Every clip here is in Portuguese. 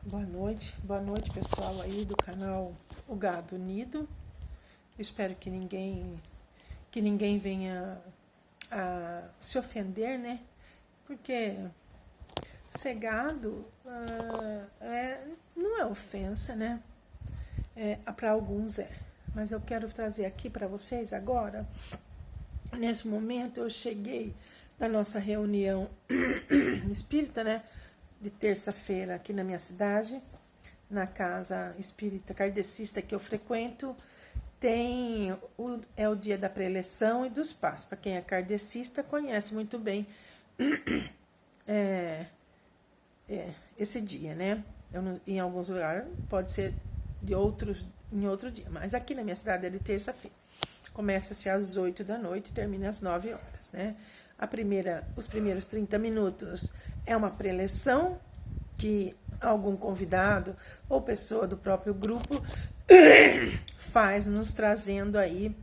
Boa noite pessoal aí do canal O Gado Unido. Espero que ninguém venha a se ofender, né? Porque ser gado não é ofensa, né? Para alguns é. Mas eu quero trazer aqui para vocês agora. Nesse momento eu cheguei da nossa reunião espírita, né? De terça-feira aqui na minha cidade, na casa espírita kardecista que eu frequento. É o dia da preleção e dos passos. Para quem é kardecista conhece muito bem esse dia, né? Em alguns lugares pode ser em outro dia, mas aqui na minha cidade é de terça-feira. Começa-se às 8 da noite e termina às 9 horas, né? Os primeiros 30 minutos é uma preleção que algum convidado ou pessoa do próprio grupo faz, nos trazendo aí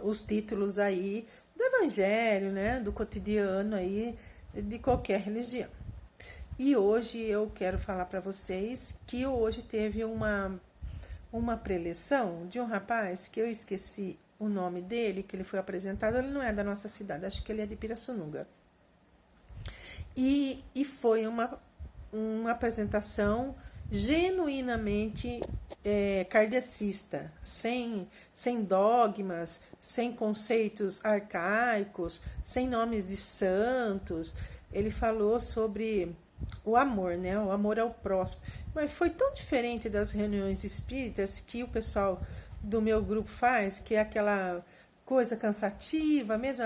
os títulos aí do evangelho, né? Do cotidiano aí de qualquer religião. E hoje eu quero falar para vocês que hoje teve uma preleção de um rapaz que eu esqueci o nome dele, que ele foi apresentado. Ele não é da nossa cidade, acho que ele é de Pirassununga. E foi uma apresentação genuinamente kardecista, sem dogmas, sem conceitos arcaicos, sem nomes de santos. Ele falou sobre o amor, né? O amor ao próximo. Mas foi tão diferente das reuniões espíritas que o pessoal do meu grupo faz, que é aquela coisa cansativa, mesmo.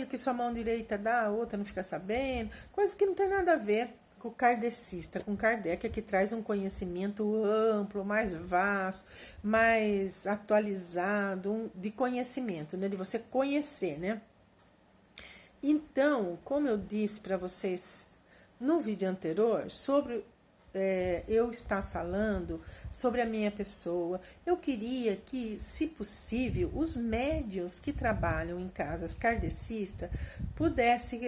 O que sua mão direita dá, a outra não fica sabendo. Coisas que não tem nada a ver com o kardecista, com Kardec, que traz um conhecimento amplo, mais vasto, mais atualizado, de conhecimento, né? De você conhecer, né? Então, como eu disse para vocês no vídeo anterior, sobre eu estar falando sobre a minha pessoa, eu queria que, se possível, os médiuns que trabalham em casas kardecistas pudessem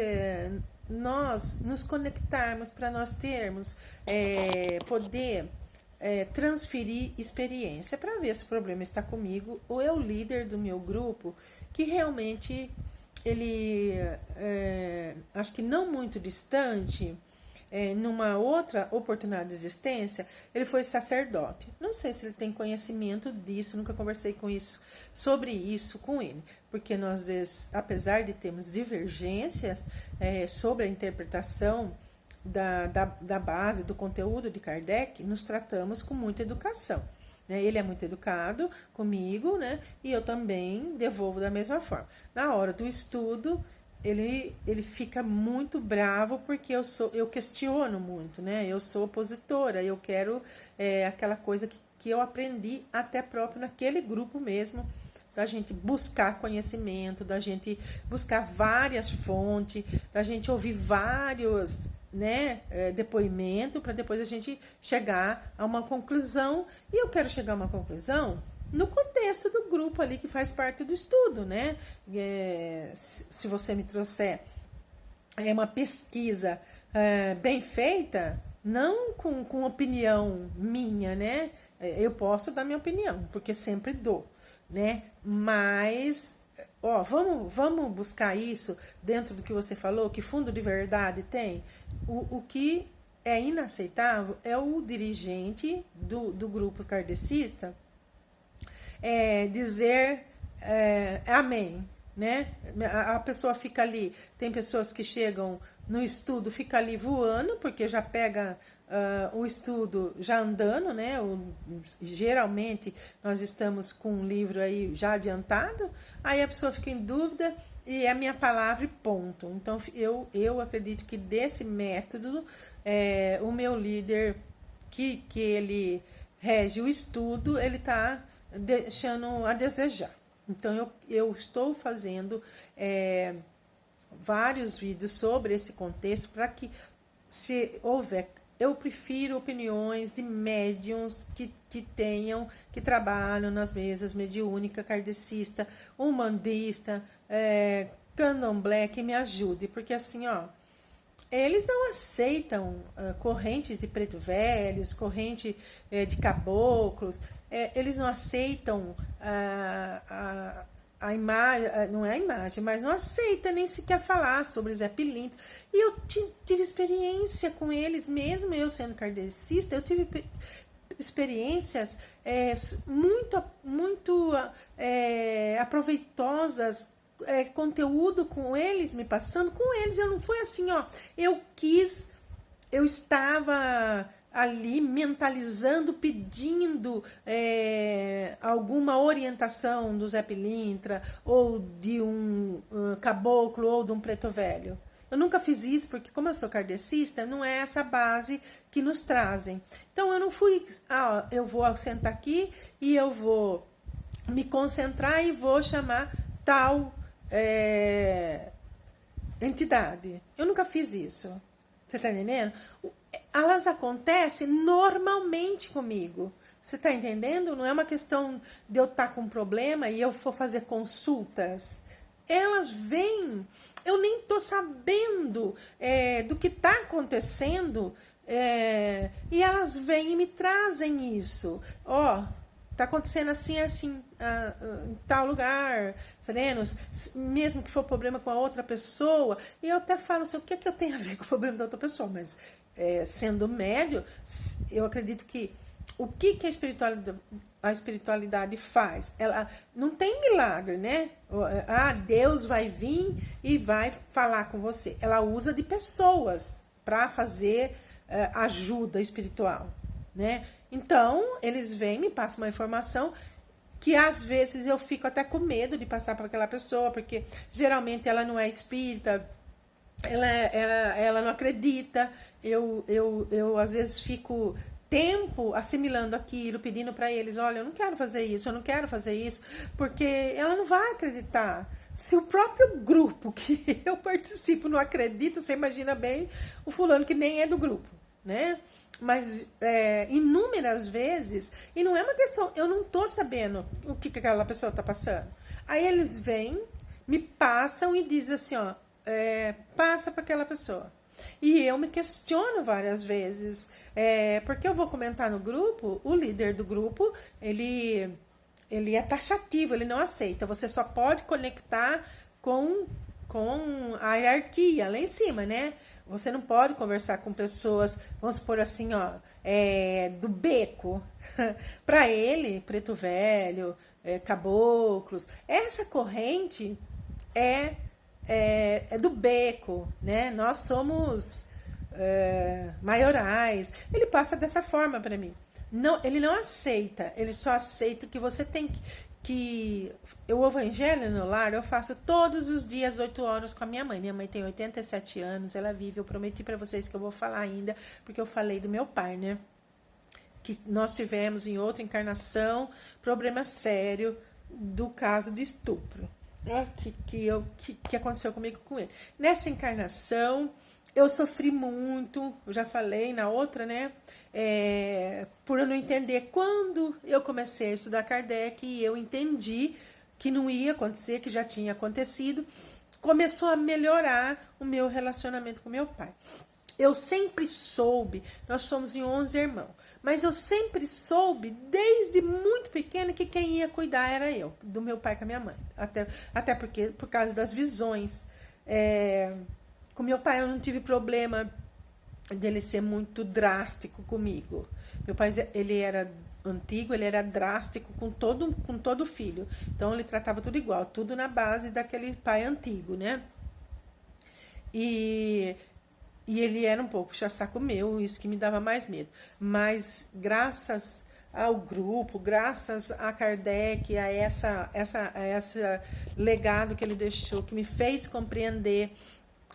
nós nos conectarmos para nós termos, poder transferir experiência para ver se o problema está comigo ou é o líder do meu grupo que realmente ele acho que não muito distante, numa outra oportunidade de existência, ele foi sacerdote. Não sei se ele tem conhecimento disso, nunca conversei sobre isso com ele, porque nós, apesar de termos divergências sobre a interpretação da base, do conteúdo de Kardec, nos tratamos com muita educação. Ele é muito educado comigo, né? E eu também devolvo da mesma forma. Na hora do estudo, ele fica muito bravo porque eu questiono muito, né? Eu sou opositora, eu quero aquela coisa que eu aprendi até próprio naquele grupo mesmo, da gente buscar conhecimento, da gente buscar várias fontes, da gente ouvir vários depoimento para depois a gente chegar a uma conclusão. E eu quero chegar a uma conclusão no contexto do grupo ali que faz parte do estudo, né? Se você me trouxer uma pesquisa bem feita, não com opinião minha, né? Eu posso dar minha opinião, porque sempre dou, né? Mas vamos buscar isso dentro do que você falou, que fundo de verdade tem. O que é inaceitável é o dirigente do grupo kardecista dizer amém, né? A pessoa fica ali, tem pessoas que chegam no estudo, fica ali voando, porque já pega o estudo já andando, né? Geralmente nós estamos com um livro aí já adiantado, aí a pessoa fica em dúvida e é a minha palavra e ponto. Então eu acredito que desse método o meu líder que ele rege o estudo, ele está deixando a desejar. Então eu estou fazendo vários vídeos sobre esse contexto para que, se houver, eu prefiro opiniões de médiums que trabalham nas mesas mediúnica, kardecista, umbandista, candomblé, que me ajude, porque assim, eles não aceitam correntes de preto velhos, corrente de caboclos, eles não aceitam a imagem, não é a imagem, mas não aceita nem sequer falar sobre Zé Pilintra. E eu tive experiência com eles, mesmo eu sendo kardecista, eu tive experiências muito aproveitosas, conteúdo com eles, me passando com eles. Eu não foi assim, ó, eu estava ali mentalizando, pedindo alguma orientação do Zé Pilintra, ou de um caboclo, ou de um preto velho. Eu nunca fiz isso, porque como eu sou kardecista, não é essa base que nos trazem. Então eu não fui, eu vou sentar aqui e eu vou me concentrar e vou chamar tal entidade. Eu nunca fiz isso. Você tá entendendo? Elas acontecem normalmente comigo. Você tá entendendo? Não é uma questão de eu estar com um problema e eu for fazer consultas. Elas vêm, eu nem tô sabendo do que tá acontecendo, e elas vêm e me trazem isso. Ó, tá acontecendo assim, assim, em tal lugar, serenos, mesmo que for problema com a outra pessoa. E eu até falo assim, o que é que eu tenho a ver com o problema da outra pessoa? Mas, sendo médio, eu acredito que o que a espiritualidade faz? Ela não tem milagre, né? Deus vai vir e vai falar com você. Ela usa de pessoas para fazer ajuda espiritual, né? Então, eles vêm, me passam uma informação que às vezes eu fico até com medo de passar para aquela pessoa, porque geralmente ela não é espírita, ela não acredita. Eu às vezes fico tempo assimilando aquilo, pedindo para eles, olha, eu não quero fazer isso, porque ela não vai acreditar. Se o próprio grupo que eu participo não acredita, você imagina bem o fulano que nem é do grupo, né? Mas inúmeras vezes, e não é uma questão, eu não tô sabendo o que aquela pessoa tá passando. Aí eles vêm, me passam e dizem assim, ó, passa para aquela pessoa. E eu me questiono várias vezes, porque eu vou comentar no grupo, o líder do grupo, ele é taxativo, ele não aceita. Você só pode conectar com a hierarquia lá em cima, né? Você não pode conversar com pessoas, vamos supor assim, ó, do beco. Para ele, preto velho, caboclos, essa corrente é do beco, né? Nós somos maiorais. Ele passa dessa forma para mim. Não, ele não aceita, ele só aceita que você tem que o evangelho no lar eu faço todos os dias 8 horas com a minha mãe. Minha mãe tem 87 anos, ela vive. Eu prometi para vocês que eu vou falar ainda, porque eu falei do meu pai, né? Que nós tivemos em outra encarnação problema sério do caso de estupro, né? Que aconteceu comigo com ele. Nessa encarnação eu sofri muito, eu já falei na outra, né? Por eu não entender. Quando eu comecei a estudar Kardec e eu entendi que não ia acontecer, que já tinha acontecido, começou a melhorar o meu relacionamento com meu pai. Eu sempre soube, nós somos em 11 irmãos, mas eu sempre soube, desde muito pequena, que quem ia cuidar era eu, do meu pai com a minha mãe. Até porque, por causa das visões. Com meu pai eu não tive problema dele ser muito drástico comigo. Meu pai, ele era antigo, ele era drástico com todo filho. Então ele tratava tudo igual, tudo na base daquele pai antigo, né? E ele era um pouco puxa-saco meu, isso que me dava mais medo. Mas graças ao grupo, graças a Kardec, a essa legado que ele deixou, que me fez compreender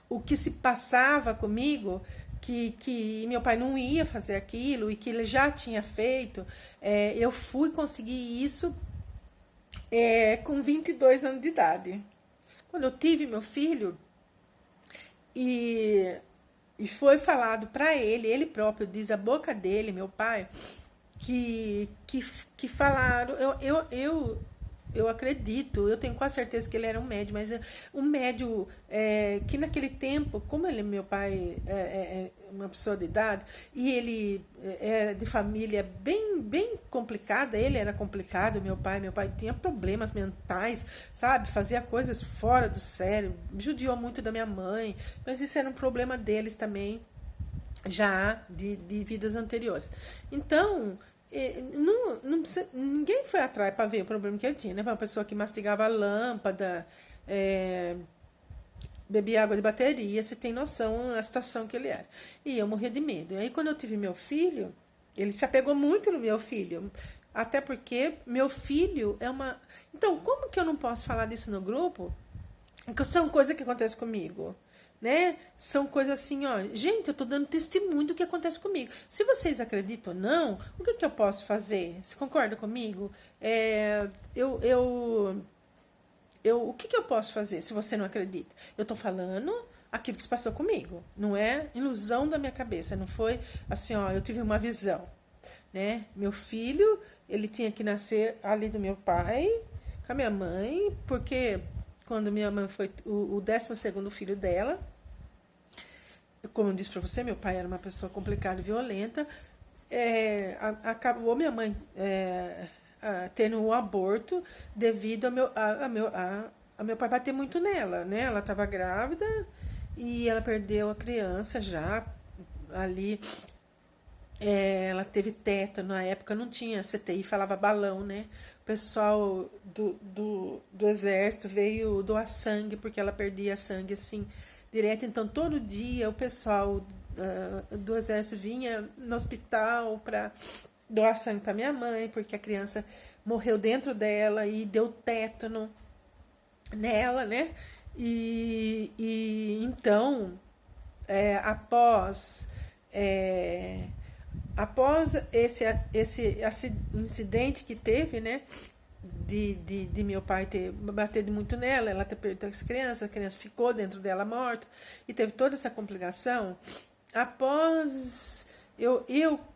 o que se passava comigo, que meu pai não ia fazer aquilo e que ele já tinha feito, eu fui conseguir isso com 22 anos de idade. Quando eu tive meu filho, e foi falado para ele próprio, diz a boca dele, meu pai, que falaram, eu acredito, eu tenho quase certeza que ele era um médio, mas um médio que naquele tempo, como ele, meu pai é uma pessoa de idade, e ele era de família bem complicada, ele era complicado, meu pai tinha problemas mentais, sabe, fazia coisas fora do sério, judiou muito da minha mãe, mas isso era um problema deles também, já de vidas anteriores. Então, ninguém foi atrás para ver o problema que ele tinha, né? Uma pessoa que mastigava lâmpada, bebia água de bateria, você tem noção da situação que ele era. E eu morria de medo. E aí, quando eu tive meu filho, ele se apegou muito no meu filho. Até porque meu filho é uma. Então, como que eu não posso falar disso no grupo? Porque são coisas que acontecem comigo, né? São coisas assim, ó, gente, eu tô dando testemunho do que acontece comigo. Se vocês acreditam ou não, o que eu posso fazer? Você concorda comigo? O que eu posso fazer se você não acredita? Eu tô falando aquilo que se passou comigo, não é ilusão da minha cabeça, não foi assim, ó, eu tive uma visão, né? Meu filho, ele tinha que nascer ali do meu pai, com a minha mãe, porque quando minha mãe foi o 12º filho dela, como eu disse para você, meu pai era uma pessoa complicada e violenta, acabou minha mãe tendo um aborto devido a meu pai bater muito nela, né? Ela estava grávida e ela perdeu a criança já ali. Ela teve tétano, na época não tinha CTI, falava balão, né? O pessoal do exército veio doar sangue, porque ela perdia sangue assim, direto. Então, todo dia o pessoal do exército vinha no hospital para doar sangue para minha mãe, porque a criança morreu dentro dela e deu tétano nela, né? E então, após esse incidente que teve, né, de meu pai ter batido muito nela, ela ter perdido a criança ficou dentro dela morta, e teve toda essa complicação. Após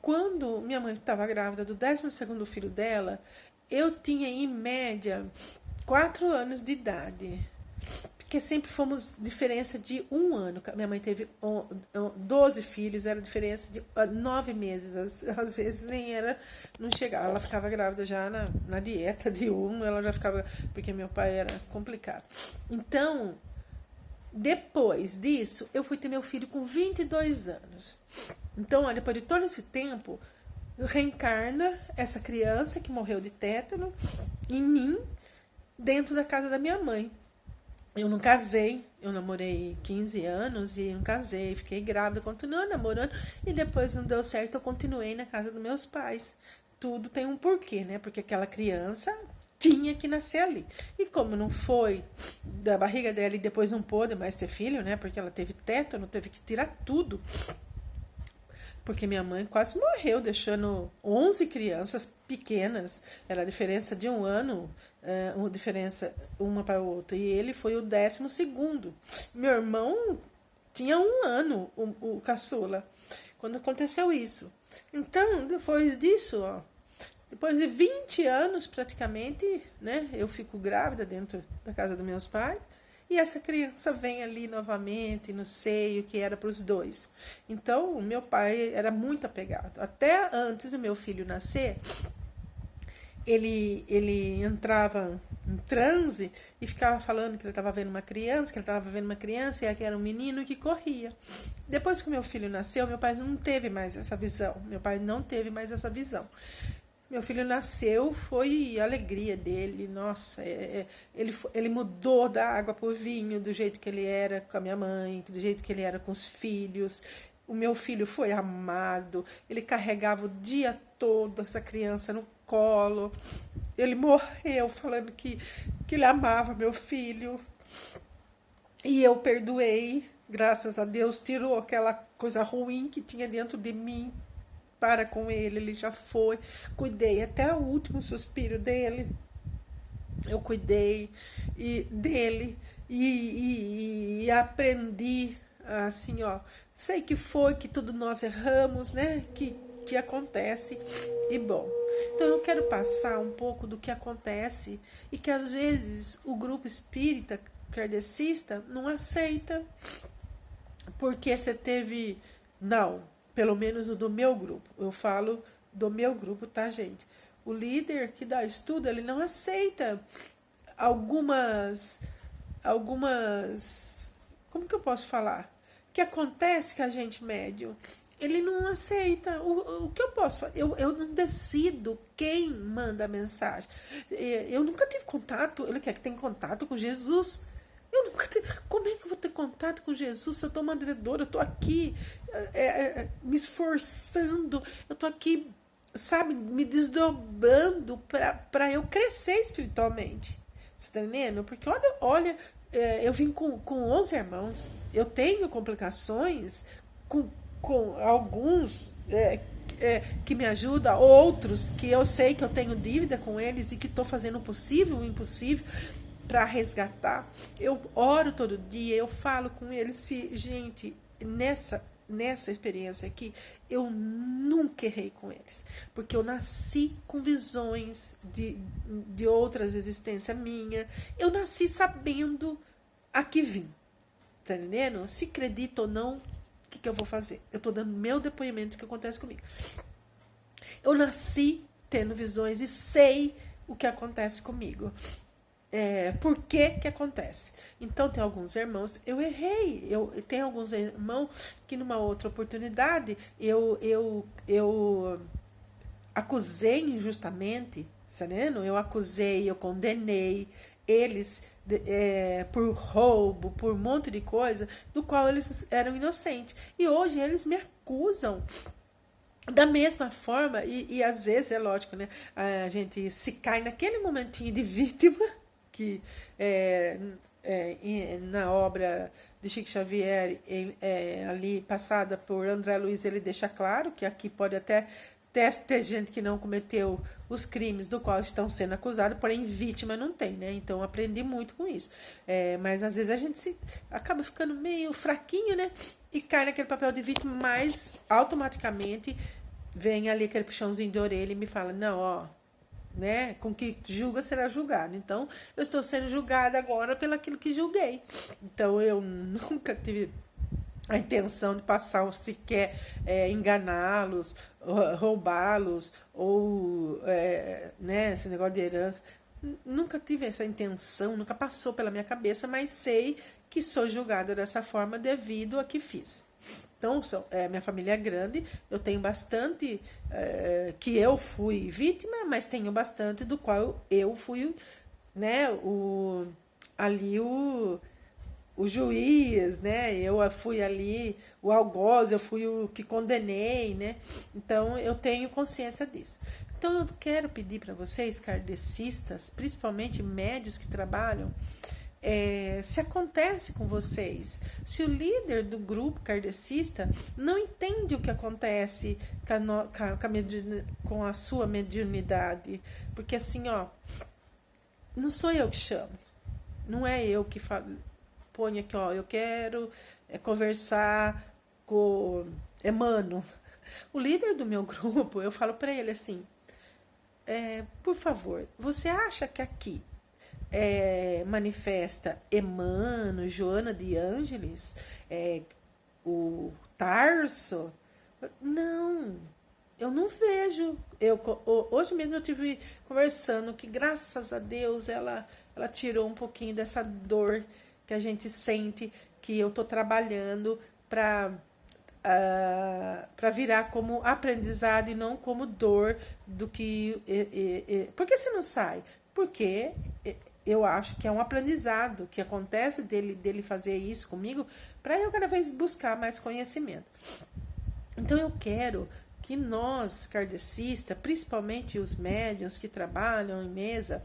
quando minha mãe estava grávida do 12º filho dela, eu tinha em média 4 anos de idade. Porque sempre fomos diferença de 1 ano. Minha mãe teve 12 filhos, era diferença de 9 meses. Às vezes nem era, não chegava. Ela ficava grávida já na dieta de 1, ela já ficava, porque meu pai era complicado. Então, depois disso, eu fui ter meu filho com 22 anos. Então, ó, depois de todo esse tempo, reencarna essa criança que morreu de tétano em mim, dentro da casa da minha mãe. Eu não casei, eu namorei 15 anos e não casei, fiquei grávida, continuando namorando, e depois não deu certo, eu continuei na casa dos meus pais. Tudo tem um porquê, né? Porque aquela criança tinha que nascer ali. E como não foi da barriga dela e depois não pôde mais ter filho, né? Porque ela teve tétano, teve que tirar tudo. Porque minha mãe quase morreu, deixando 11 crianças pequenas. Era a diferença de 1 ano, uma diferença uma para a outra. E ele foi o 12º. Meu irmão tinha 1 ano, o caçula, quando aconteceu isso. Então, depois disso, ó, depois de 20 anos praticamente, né, eu fico grávida dentro da casa dos meus pais. E essa criança vem ali novamente no seio, que era para os dois. Então, o meu pai era muito apegado. Até antes do meu filho nascer, ele entrava em transe e ficava falando que ele estava vendo uma criança, e que era um menino que corria. Depois que o meu filho nasceu, meu pai não teve mais essa visão. Meu filho nasceu, foi a alegria dele, nossa, ele mudou da água para o vinho, do jeito que ele era com a minha mãe, do jeito que ele era com os filhos. O meu filho foi amado, ele carregava o dia todo essa criança no colo. Ele morreu falando que ele amava meu filho. E eu perdoei, graças a Deus, tirou aquela coisa ruim que tinha dentro de mim. Para com ele já foi, cuidei até o último suspiro dele, eu cuidei dele e aprendi assim, ó, sei que foi, que tudo nós erramos, né, que que acontece. E bom, então eu quero passar um pouco do que acontece e que às vezes o grupo espírita kardecista não aceita, porque você teve, não, pelo menos o do meu grupo, eu falo do meu grupo, tá, gente? O líder que dá estudo, ele não aceita algumas, como que eu posso falar? Que acontece com a gente médium, ele não aceita. O que eu posso fazer? Eu não decido quem manda a mensagem. Eu nunca tive contato, ele quer que tenha contato com Jesus. Eu nunca tive, como é que eu vou ter contato com Jesus se eu estou mandradora, eu estou aqui me esforçando, eu estou aqui, sabe, me desdobrando para eu crescer espiritualmente. Você está entendendo? Porque olha, eu vim com 11 irmãos, eu tenho complicações com alguns que me ajudam, outros que eu sei que eu tenho dívida com eles e que estou fazendo o possível e o impossível para resgatar. Eu oro todo dia, eu falo com eles. Gente, nessa experiência aqui, eu nunca errei com eles, porque eu nasci com visões de outras existências minha, eu nasci sabendo a que vim, tá entendendo? Se acredito ou não, o que eu vou fazer? Eu tô dando meu depoimento do que acontece comigo. Eu nasci tendo visões e sei o que acontece comigo. Por que acontece? Então tem alguns irmãos, eu errei, tem alguns irmãos que numa outra oportunidade eu acusei injustamente, sabendo? Eu acusei, eu condenei eles por roubo, por um monte de coisa do qual eles eram inocentes, e hoje eles me acusam da mesma forma, e às vezes é lógico, né? A gente se cai naquele momentinho de vítima que na obra de Chico Xavier, ali passada por André Luiz, ele deixa claro que aqui pode até ter gente que não cometeu os crimes do qual estão sendo acusados, porém vítima não tem, né? Então aprendi muito com isso. Mas às vezes a gente acaba ficando meio fraquinho, né? E cai naquele papel de vítima, mas automaticamente vem ali aquele puxãozinho de orelha e me fala, não, ó, né? Com que julga será julgado. Então, eu estou sendo julgada agora pelo aquilo que julguei. Então, eu nunca tive a intenção de passar ou sequer enganá-los, roubá-los, ou né, esse negócio de herança. Nunca tive essa intenção, nunca passou pela minha cabeça, mas sei que sou julgada dessa forma devido a que fiz. Então, minha família é grande, eu tenho bastante que eu fui vítima, mas tenho bastante do qual eu fui, né, o juiz, né, eu fui ali o algoz, eu fui o que condenei, né, então eu tenho consciência disso. Então eu quero pedir para vocês, kardecistas, principalmente médios que trabalham, se acontece com vocês, se o líder do grupo kardecista não entende o que acontece com a sua mediunidade, porque assim, ó, não sou eu que chamo, não é eu que ponho aqui, ó, eu quero conversar com Emmanuel. O líder do meu grupo, eu falo para ele assim, por favor, você acha que aqui manifesta Emmanuel, Joana de Ângeles, o Tarso? Não, eu não vejo. Hoje mesmo eu estive conversando que, graças a Deus, ela tirou um pouquinho dessa dor que a gente sente, que eu estou trabalhando para virar como aprendizado e não como dor do que... Por que você não sai? Porque eu acho que é um aprendizado que acontece dele fazer isso comigo, para eu cada vez buscar mais conhecimento. Então eu quero que nós, kardecistas, principalmente os médiuns que trabalham em mesa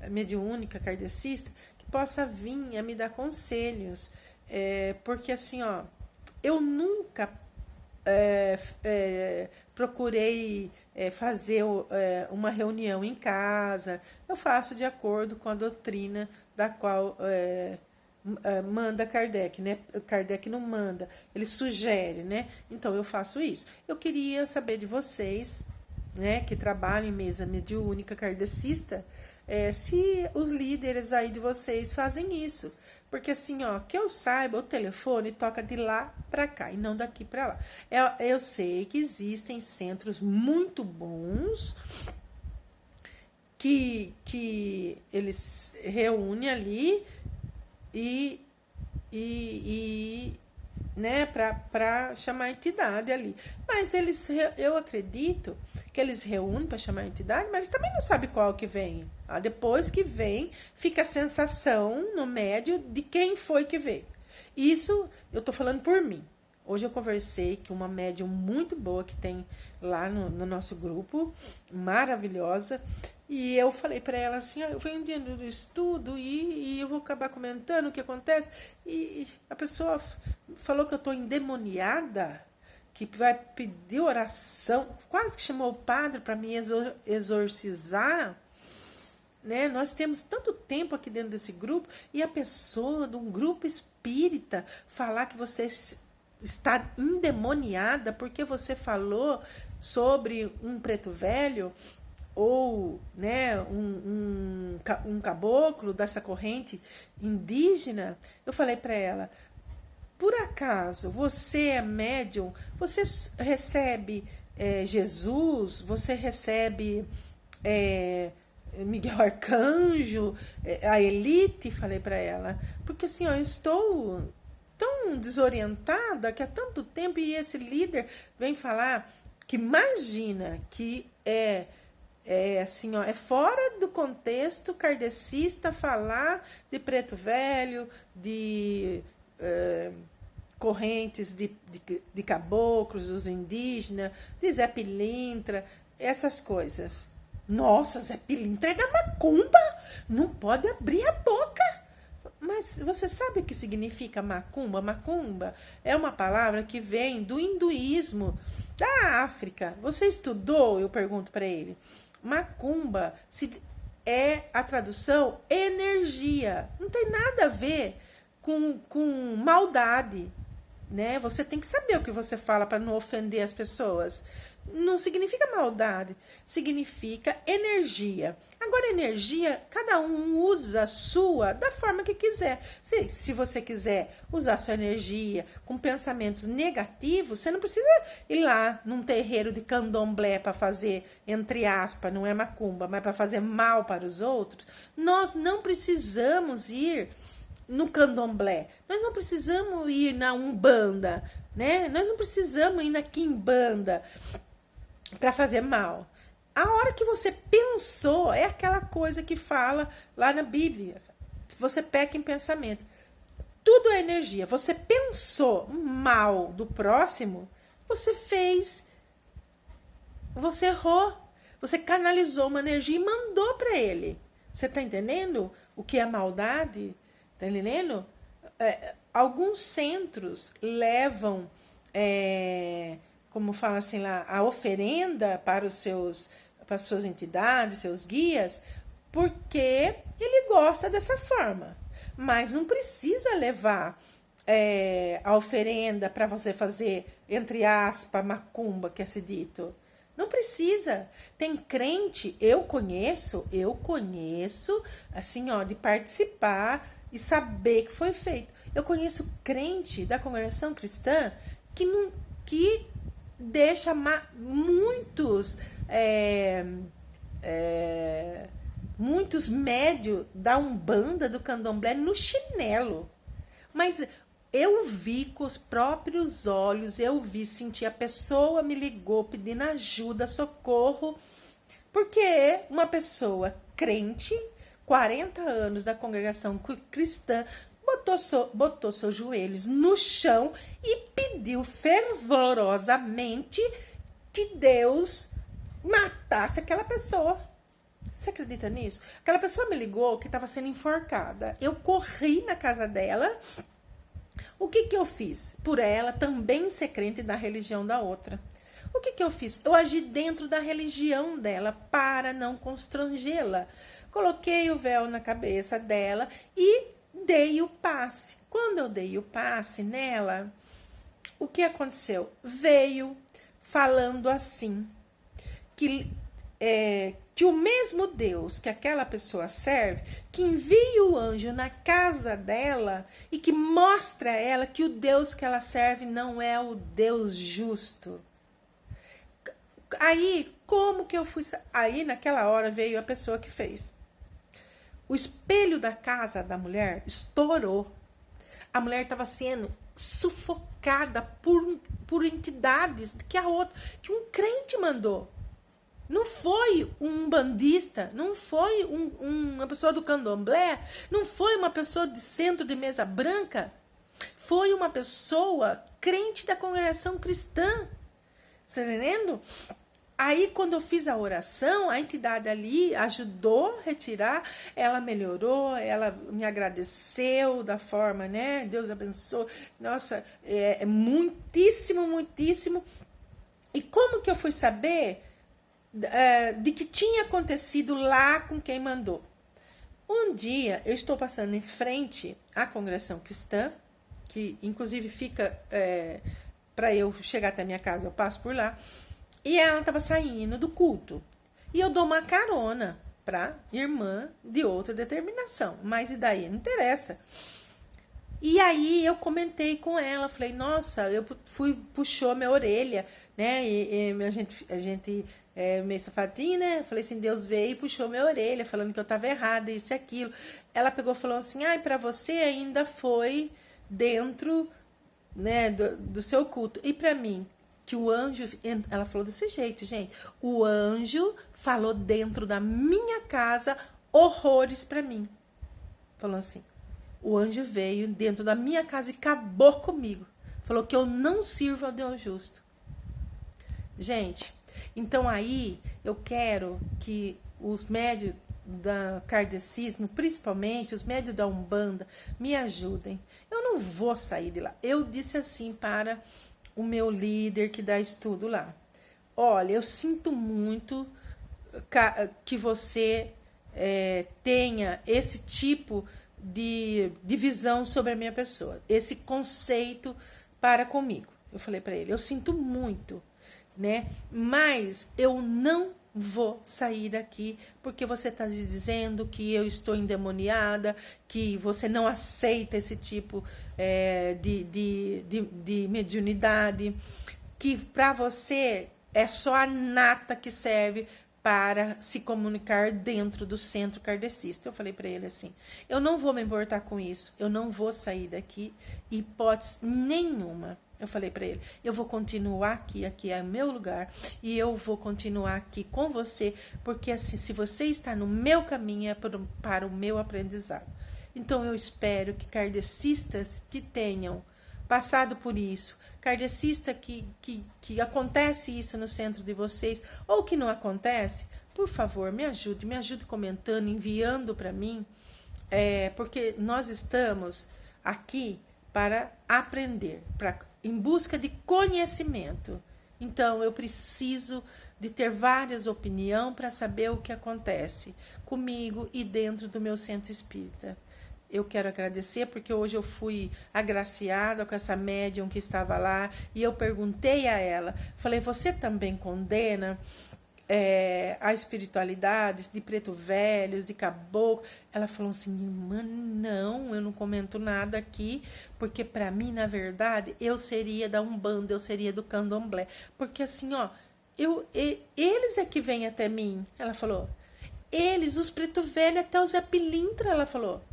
mediúnica kardecista, que possa vir a me dar conselhos, porque assim, ó, eu nunca procurei fazer uma reunião em casa. Eu faço de acordo com a doutrina da qual manda Kardec, né? Kardec não manda, ele sugere, né? Então eu faço isso. Eu queria saber de vocês, né, que trabalham em mesa mediúnica kardecista, se os líderes aí de vocês fazem isso. Porque assim, ó, que eu saiba, o telefone toca de lá para cá e não daqui para lá. Eu sei que existem centros muito bons que eles reúnem ali e né, para chamar a entidade ali. Mas eu acredito que eles reúnem para chamar a entidade, mas eles também não sabem qual que vem. Depois que vem, fica a sensação no médio de quem foi que veio. Isso eu estou falando por mim. Hoje eu conversei com uma médium muito boa que tem lá no nosso grupo, maravilhosa, e eu falei para ela assim, eu venho do estudo e eu vou acabar comentando o que acontece, e a pessoa falou que eu estou endemoniada, que vai pedir oração, quase que chamou o padre para me exorcizar, né? Nós temos tanto tempo aqui dentro desse grupo, e a pessoa de um grupo espírita falar que você está endemoniada porque você falou sobre um preto velho ou, né, um caboclo dessa corrente indígena. Eu falei para ela, por acaso você é médium, você recebe Jesus, você recebe Miguel Arcanjo, a elite? Falei para ela, porque assim, ó, eu estou tão desorientada que há tanto tempo, e esse líder vem falar que imagina que assim, ó, é fora do contexto kardecista falar de preto velho, de correntes de caboclos, dos indígenas, de Zé Pilintra, essas coisas. Nossa, Zé Pilintra é da macumba, não pode abrir a boca. Mas você sabe o que significa macumba? Macumba é uma palavra que vem do hinduísmo da África. Você estudou? Eu pergunto para ele. Macumba é a tradução energia. Não tem nada a ver com maldade, né? Você tem que saber o que você fala para não ofender as pessoas. Não significa maldade, significa energia. Agora, energia, cada um usa a sua da forma que quiser. Se você quiser usar sua energia com pensamentos negativos, você não precisa ir lá num terreiro de candomblé para fazer, entre aspas, não é macumba, mas para fazer mal para os outros. Nós não precisamos ir no candomblé, nós não precisamos ir na umbanda, né? Nós não precisamos ir na quimbanda para fazer mal. A hora que você pensou, é aquela coisa que fala lá na Bíblia, você peca em pensamento. Tudo é energia. Você pensou mal do próximo, você fez, você errou, você canalizou uma energia e mandou para ele. Você tá entendendo o que é maldade? Tá entendendo? Alguns centros levam como fala assim lá, a oferenda para as suas entidades, seus guias, porque ele gosta dessa forma. Mas não precisa levar a oferenda para você fazer, entre aspas, macumba, que é se dito. Não precisa. Tem crente, eu conheço, assim, ó, de participar e saber que foi feito. Eu conheço crente da congregação cristã que deixa muitos médios da Umbanda, do Candomblé, no chinelo. Mas eu vi com os próprios olhos, senti, a pessoa me ligou pedindo ajuda, socorro, porque uma pessoa crente, 40 anos da congregação cristã, botou seus joelhos no chão e pediu fervorosamente que Deus matasse aquela pessoa. Você acredita nisso? Aquela pessoa me ligou que estava sendo enforcada. Eu corri na casa dela. O que eu fiz? Por ela também ser crente da religião da outra. O que eu fiz? Eu agi dentro da religião dela para não constrangê-la. Coloquei o véu na cabeça dela e dei o passe. Quando eu dei o passe nela, o que aconteceu? Veio falando assim, que o mesmo Deus que aquela pessoa serve, que envia o anjo na casa dela e que mostra a ela que o Deus que ela serve não é o Deus justo. Aí, como que eu fui... Aí, naquela hora, veio a pessoa que fez. O espelho da casa da mulher estourou. A mulher estava sendo sufocada por entidades que um crente mandou. Não foi um bandista, não foi uma pessoa do candomblé, não foi uma pessoa de centro de mesa branca, foi uma pessoa crente da congregação cristã. Você tá entendendo? Aí, quando eu fiz a oração, a entidade ali ajudou a retirar, ela melhorou, ela me agradeceu da forma, né? Deus abençoe. Nossa, muitíssimo, muitíssimo. E como que eu fui saber de que tinha acontecido lá com quem mandou? Um dia, eu estou passando em frente à congregação cristã, que inclusive fica, para eu chegar até a minha casa, eu passo por lá. E ela estava saindo do culto. E eu dou uma carona para irmã de outra determinação. Mas e daí? Não interessa. E aí eu comentei com ela. Falei, nossa, puxou minha orelha, né? E a gente é meio safadinha, né? Falei assim, Deus veio e puxou minha orelha, falando que eu estava errada, isso e aquilo. Ela pegou e falou assim, para você ainda foi dentro, né, do seu culto. E para mim, que o anjo, ela falou desse jeito, gente, o anjo falou dentro da minha casa horrores para mim. Falou assim, o anjo veio dentro da minha casa e acabou comigo. Falou que eu não sirvo ao Deus justo. Gente, então aí eu quero que os médios da kardecismo, principalmente os médios da Umbanda, me ajudem. Eu não vou sair de lá. Eu disse assim para o meu líder que dá estudo lá. Olha, eu sinto muito que você tenha esse tipo de visão sobre a minha pessoa, esse conceito para comigo. Eu falei para ele, eu sinto muito, né? Mas eu não vou sair daqui porque você está dizendo que eu estou endemoniada, que você não aceita esse tipo de mediunidade, que para você é só a nata que serve para se comunicar dentro do centro kardecista. Eu falei para ele assim, eu não vou me importar com isso, eu não vou sair daqui, hipótese nenhuma. Eu falei para ele, eu vou continuar aqui é meu lugar, e eu vou continuar aqui com você, porque assim, se você está no meu caminho, é para o meu aprendizado. Então eu espero que kardecistas que tenham passado por isso, kardecista que acontece isso no centro de vocês, ou que não acontece, por favor, me ajude comentando, enviando para mim, porque nós estamos aqui para aprender, em busca de conhecimento. Então, eu preciso de ter várias opiniões para saber o que acontece comigo e dentro do meu centro espírita. Eu quero agradecer porque hoje eu fui agraciada com essa médium que estava lá e eu perguntei a ela, falei, você também condena a espiritualidade de preto velhos, de caboclo? Ela falou assim, irmã, não, eu não comento nada aqui, porque para mim, na verdade, eu seria da Umbanda, eu seria do Candomblé, porque assim, ó, eles é que vêm até mim, ela falou, eles, os preto velhos, até o Zé Pilintra, ela falou,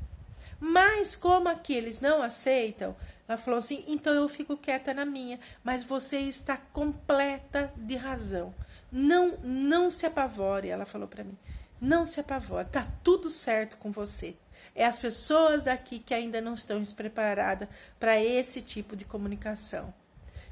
mas como aqui eles não aceitam, ela falou assim, então eu fico quieta na minha, mas você está completa de razão. Não se apavore, ela falou para mim. Não se apavore, tá tudo certo com você. É as pessoas daqui que ainda não estão preparadas para esse tipo de comunicação.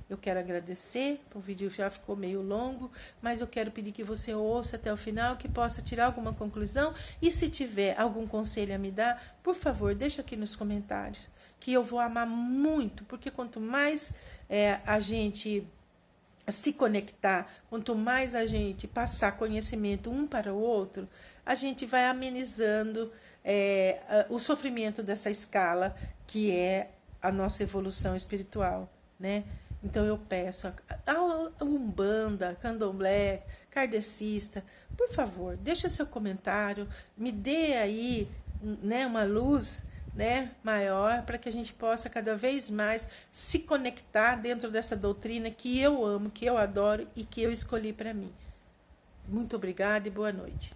Eu quero agradecer, o vídeo já ficou meio longo, mas eu quero pedir que você ouça até o final, que possa tirar alguma conclusão, e se tiver algum conselho a me dar, por favor, deixa aqui nos comentários, que eu vou amar muito, porque quanto mais a gente se conectar, quanto mais a gente passar conhecimento um para o outro, a gente vai amenizando o sofrimento dessa escala que é a nossa evolução espiritual, né? Então eu peço a Umbanda, Candomblé, kardecista, por favor, deixa seu comentário, me dê aí, né, uma luz, né, maior, para que a gente possa cada vez mais se conectar dentro dessa doutrina que eu amo, que eu adoro e que eu escolhi para mim. Muito obrigada e boa noite.